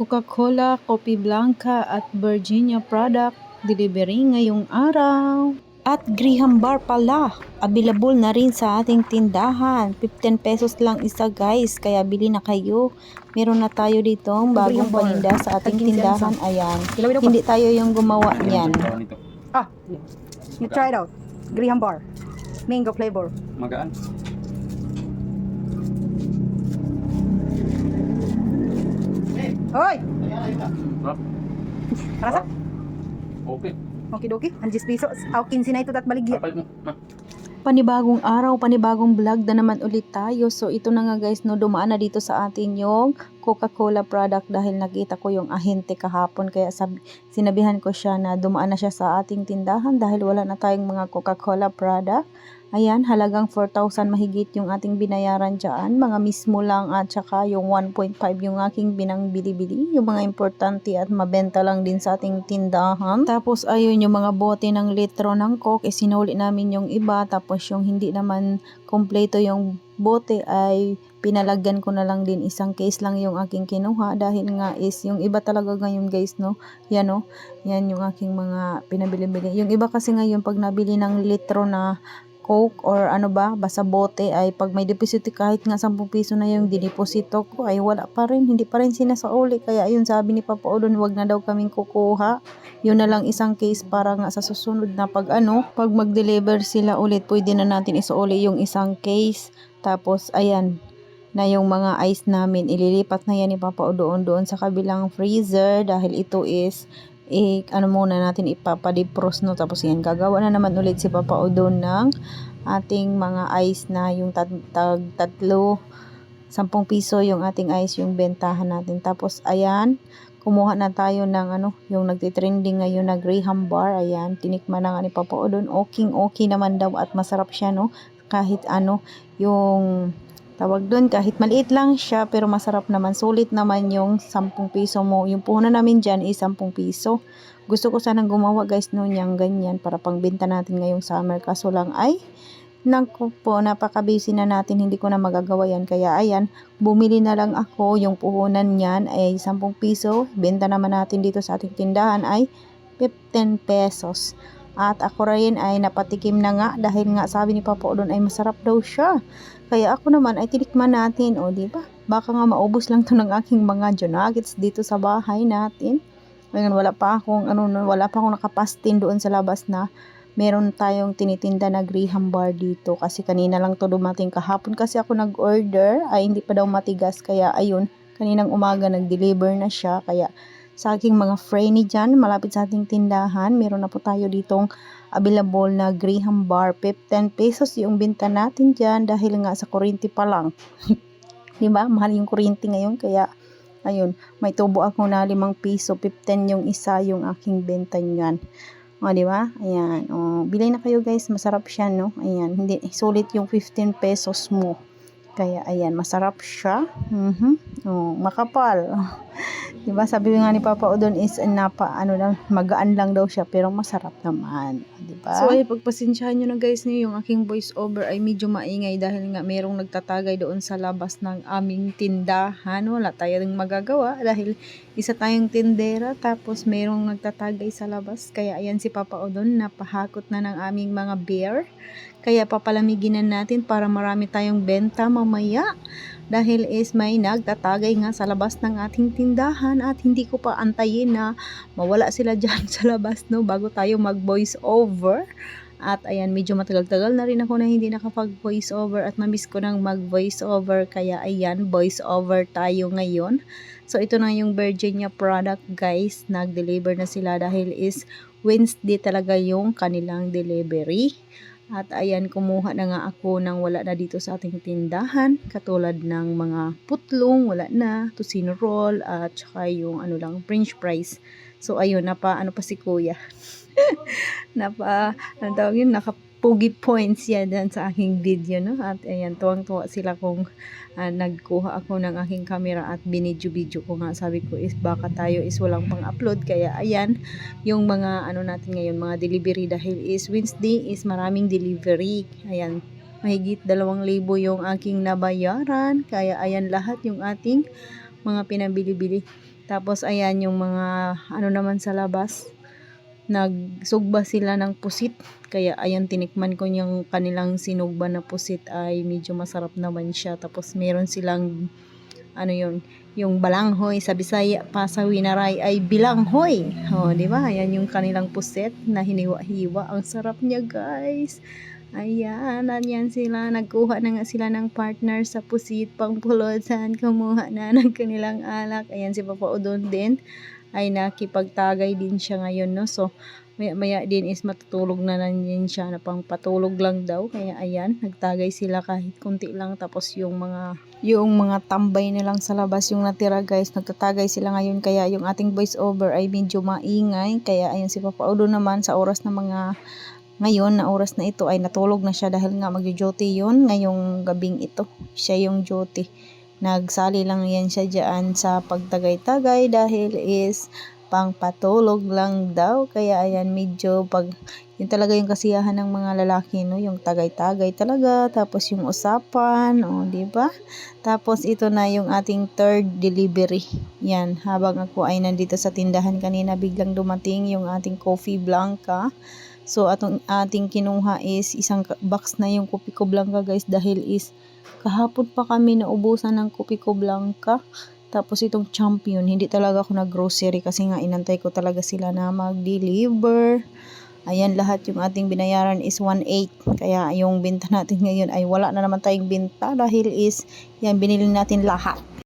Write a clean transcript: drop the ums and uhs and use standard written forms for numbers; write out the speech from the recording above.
Coca-Cola, Coffee Blanca at Virginia product delivery ngayong araw. At Graham Bar pala, available na rin sa ating tindahan. 15 pesos lang isa guys, kaya bili na kayo. Meron na tayo dito bagong paninda sa ating tindahan. Ayan, hindi tayo yung gumawa niyan. You try it out. Graham Bar. Mango flavor. Magaan. Hoy! Sarap. Rasa? Okay. Okay doki. Ang 10 pesos. Aw 15 na ito at baligya. Kapal mo. Panibagong araw, panibagong vlog na naman ulit tayo. So ito na nga guys, no, dumaan na dito sa atin yung Coca-Cola product dahil nakita ko yung ahente kahapon. Kaya sinabihan ko siya na dumaan na siya sa ating tindahan dahil wala na tayong mga Coca-Cola product. Ayan, halagang 4,000 mahigit yung ating binayaran dyan. Mga mismo lang at saka yung 1.5 yung aking binang bili-bili. Yung mga importante at mabenta lang din sa ating tindahan. Tapos ayun yung mga bote ng litro ng Coke. Sinuli namin yung iba. Tapos yung hindi naman kompleto yung bote ay pinalagyan ko na lang din. Isang case lang yung aking kinuha. Dahil nga is yung iba talaga ngayon guys, no? Yan no? Yan yung aking mga pinabili-bili. Yung iba kasi ngayon pag nabili ng litro na Coke or ano ba, basta bote ay pag may deposit kahit nga 10 piso na yung dineposito ko ay wala pa rin, hindi pa rin sinasauli. Kaya ayun, sabi ni Papa Odon, wag na daw kaming kukuha. Yun na lang isang case para nga sa susunod na pag mag-deliver sila ulit, pwede na natin isauli yung isang case. Tapos ayan, na yung mga ice namin, ililipat na yan ni Papa Odon doon sa kabilang freezer dahil ito is ano muna natin ipapadipros, no. Tapos yan, gagawa na naman ulit si Papa Odon ng ating mga ice na yung tatlo, 10 piso yung ating ice yung bentahan natin. Tapos ayan, kumuha na tayo ng yung nagtitrending ngayon na Graham Bar. Ayan, tinikman na nga ni Papa Odon, okay naman daw at masarap siya, no. Kahit yung tawag doon, kahit maliit lang siya pero masarap naman, sulit naman yung 10 piso mo. Yung puhunan namin dyan is 10 piso. Gusto ko sanang gumawa guys noon yung ganyan para pangbenta natin ngayong summer, kaso lang ay naku po, napaka-busy na natin, hindi ko na magagawa yan. Kaya ayan, bumili na lang ako. Yung puhunan niyan ay 10 piso, benta naman natin dito sa ating tindahan ay 15 pesos. At ako rin ay napatikim na nga dahil nga sabi ni Papa Odon ay masarap daw siya. Kaya ako naman ay tinikman natin, o di ba? Baka nga maubos lang to ng aking mga nuggets dito sa bahay natin. Ngayon wala pa akong nakapastin doon sa labas na meron tayong tinitinda na Graham Bar dito kasi kanina lang to dumating. Kahapon kasi ako nag-order ay hindi pa daw matigas, kaya ayun, kaninang umaga nag-deliver na siya. Kaya sa aking mga friend dyan, malapit sa ating tindahan, meron na po tayo ditong available na Graham Bar. 15 pesos yung binta natin dyan dahil nga sa kuryente pa lang. Diba? Mahal yung kuryente ngayon, kaya ayun, may tubo ako na 5 piso, 15 yung isa yung aking benta niyan. O, diba? Ayan. O, bilay na kayo guys, masarap siya, no? Ayan, hindi, sulit yung 15 pesos mo. Kaya ayan, masarap siya. Oh, makapal. Diba? Sabi nga ni Papa Odon is magaan lang daw siya pero masarap naman. Diba? So ay pagpasensyahan nyo na guys, yung aking voice over ay medyo maingay dahil nga merong nagtatagay doon sa labas ng aming tindahan. Wala tayong magagawa dahil isa tayong tindera tapos merong nagtatagay sa labas. Kaya ayan si Papa Odon, napahakot na ng aming mga beer. Kaya papalamigin na natin para marami tayong benta mamaya. Dahil is may nagtatagay nga sa labas ng ating tindahan at hindi ko pa antayin na mawala sila dyan sa labas, no, bago tayo mag voice over. At ayan, medyo matagal-tagal na rin ako na hindi nakapag voice over at na-miss ko nang mag voice over. Kaya ayan, voice over tayo ngayon. So ito na yung Virginia product guys, nag-deliver na sila dahil is Wednesday talaga yung kanilang delivery. At ayan, kumuha na nga ako nang wala na dito sa ating tindahan. Katulad ng mga putlong, wala na, tocino roll, at saka yung french fries. So ayun, pa si kuya. Nakapugi points yan dyan sa aking video, no? At ayan, tuwang-tuwa sila kung nagkuha ako ng aking camera at binidyo-video ko nga. Sabi ko is baka tayo is walang pang-upload. Kaya ayan, yung mga natin ngayon, mga delivery dahil is Wednesday is maraming delivery. Ayan, mahigit 2,000 yung aking nabayaran. Kaya ayan lahat yung ating mga pinabili-bili. Tapos ayan yung mga ano naman sa labas. Nagsugba sila ng pusit. Kaya ayan, tinikman ko yung kanilang sinugba na pusit ay medyo masarap naman siya. Tapos meron silang ano yun, yung balanghoy sa Bisaya pa sa Winaray ay bilanghoy. Oh, di ba? Ayan yung kanilang pusit na hiniwa-hiwa. Ang sarap niya, guys. Ayan, yan sila. Nagkuha na nga sila ng partner sa pusit pangpulutan. Kumuha na ng kanilang alak. Ayan si Papa Udon din. Ay nakipagtagay din siya ngayon, no? So, maya din is matutulog na din siya na pang patulog lang daw. Kaya ayan, nagtagay sila kahit kunti lang. Tapos yung mga tambay na lang sa labas yung natira, guys. Nagtatagay sila ngayon. Kaya yung ating voice over ay medyo maingay. Kaya ayan si Papa Udo naman sa oras na ngayon na oras na ito ay natulog na siya dahil nga mag-duty yun ngayong gabing ito. Siya yung duty. Nagsali lang yan siya dyan sa pagtagay-tagay dahil is pang patulog lang daw. Kaya ayan, medyo yun talaga yung kasiyahan ng mga lalaki, no? Yung tagay-tagay talaga. Tapos yung usapan, di ba? Tapos ito na yung ating third delivery. Yan, habang ako ay nandito sa tindahan kanina, biglang dumating yung ating coffee blanca. So, ating kinuha is isang box na yung Kopi Ko Blanca, guys, dahil is kahapon pa kami naubusan ng Kopi Ko Blanca. Tapos itong Champion, hindi talaga ako nag-grocery kasi nga inantay ko talaga sila na mag-deliver. Ayan, lahat yung ating binayaran is 1.8. Kaya yung benta natin ngayon ay wala na naman tayong benta dahil is yan, binili natin lahat.